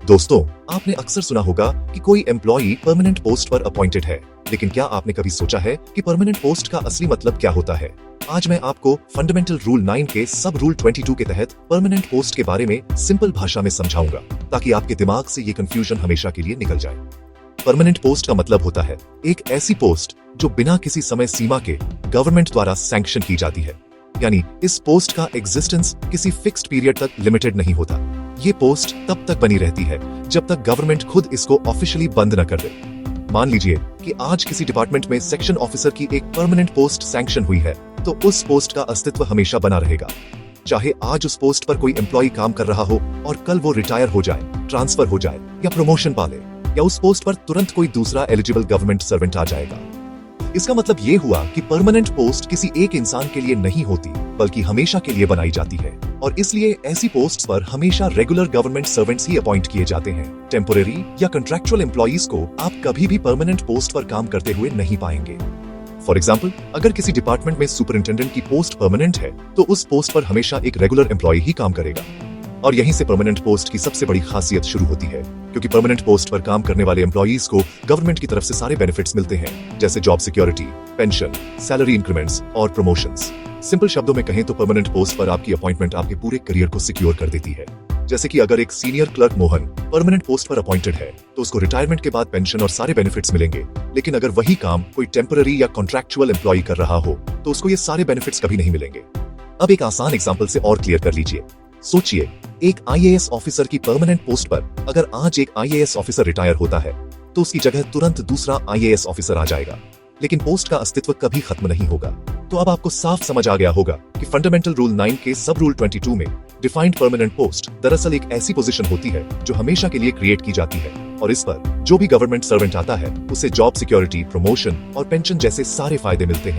दोस्तों, आपने अक्सर सुना होगा कि कोई एम्प्लॉई परमानेंट पोस्ट पर अपॉइंटेड है, लेकिन क्या आपने कभी सोचा है कि परमानेंट पोस्ट का असली मतलब क्या होता है? आज मैं आपको फंडामेंटल रूल 9 के सब रूल 22 के तहत परमानेंट पोस्ट के बारे में सिंपल भाषा में समझाऊंगा, ताकि आपके दिमाग से ये कंफ्यूजन हमेशा के लिए निकल जाए। परमानेंट पोस्ट का मतलब होता है एक ऐसी पोस्ट जो बिना किसी समय सीमा के गवर्नमेंट द्वारा सैंक्शन की जाती है। यानी इस पोस्ट का एग्जिस्टेंस किसी फिक्स्ड पीरियड तक लिमिटेड नहीं होता। ये पोस्ट तब तक बनी रहती है जब तक गवर्नमेंट खुद इसको ऑफिशियली बंद न कर दे। मान लीजिए कि आज किसी डिपार्टमेंट में सेक्शन ऑफिसर की एक परमानेंट पोस्ट सैंक्शन हुई है, तो उस पोस्ट का अस्तित्व हमेशा बना रहेगा। चाहे आज उस पोस्ट पर कोई एम्प्लॉय काम कर रहा हो और कल वो रिटायर हो जाए, ट्रांसफर हो जाए या प्रमोशन पा ले, या उस पोस्ट पर तुरंत कोई दूसरा एलिजिबल गवर्नमेंट सर्वेंट आ जाएगा। इसका मतलब ये हुआ कि परमानेंट पोस्ट किसी एक इंसान के लिए नहीं होती, बल्कि हमेशा के लिए बनाई जाती है, और इसलिए ऐसी पोस्ट्स पर हमेशा रेगुलर गवर्नमेंट सर्वेंट्स ही अपॉइंट किए जाते हैं। टेम्पोरेरी या कंट्रैक्चुअल एम्प्लॉइज को आप कभी भी परमानेंट पोस्ट पर काम करते हुए नहीं पाएंगे। फॉर एग्जाम्पल, अगर किसी डिपार्टमेंट में सुपरिंटेंडेंट की पोस्ट परमानेंट है, तो उस पोस्ट पर हमेशा एक रेगुलर एम्प्लॉय ही काम करेगा। और यहीं से परमानेंट पोस्ट की सबसे बड़ी खासियत शुरू होती है, क्योंकि परमानेंट पोस्ट पर काम करने वाले एम्प्लॉइज को गवर्नमेंट की तरफ से सारे बेनिफिट्स मिलते हैं, जैसे job security, pension, salary increments और प्रमोशंस। सिंपल शब्दों में कहें तो परमानेंट पोस्ट पर आपकी अपॉइंटमेंट आपके पूरे करियर को सिक्योर कर देती है। जैसे कि अगर एक senior clerk Mohan permanent post पर अपॉइंटेड है, तो उसको रिटायरमेंट के बाद पेंशन और सारे बेनिफिट्स मिलेंगे। लेकिन अगर वही काम कोई टेम्पररी या कॉन्ट्रैक्चुअल एम्प्लॉय कर रहा हो, तो उसको ये सारे बेनिफिट्स कभी नहीं मिलेंगे। अब एक आसान एग्जाम्पल से और क्लियर कर लीजिए। सोचिए, एक आईएएस ऑफिसर की परमानेंट पोस्ट पर अगर आज एक आईएएस ऑफिसर रिटायर होता है, तो उसकी जगह तुरंत दूसरा आईएएस ऑफिसर आ जाएगा, लेकिन पोस्ट का अस्तित्व कभी खत्म नहीं होगा। तो अब आपको साफ समझ आ गया होगा कि फंडामेंटल रूल 9 के सब रूल 22 में डिफाइंड परमानेंट पोस्ट दरअसल एक ऐसी पोजीशन होती है जो हमेशा के लिए क्रिएट की जाती है, और इस पर जो भी गवर्नमेंट सर्वेंट आता है, उसे जॉब सिक्योरिटी, प्रमोशन और पेंशन जैसे सारे फायदे मिलते हैं।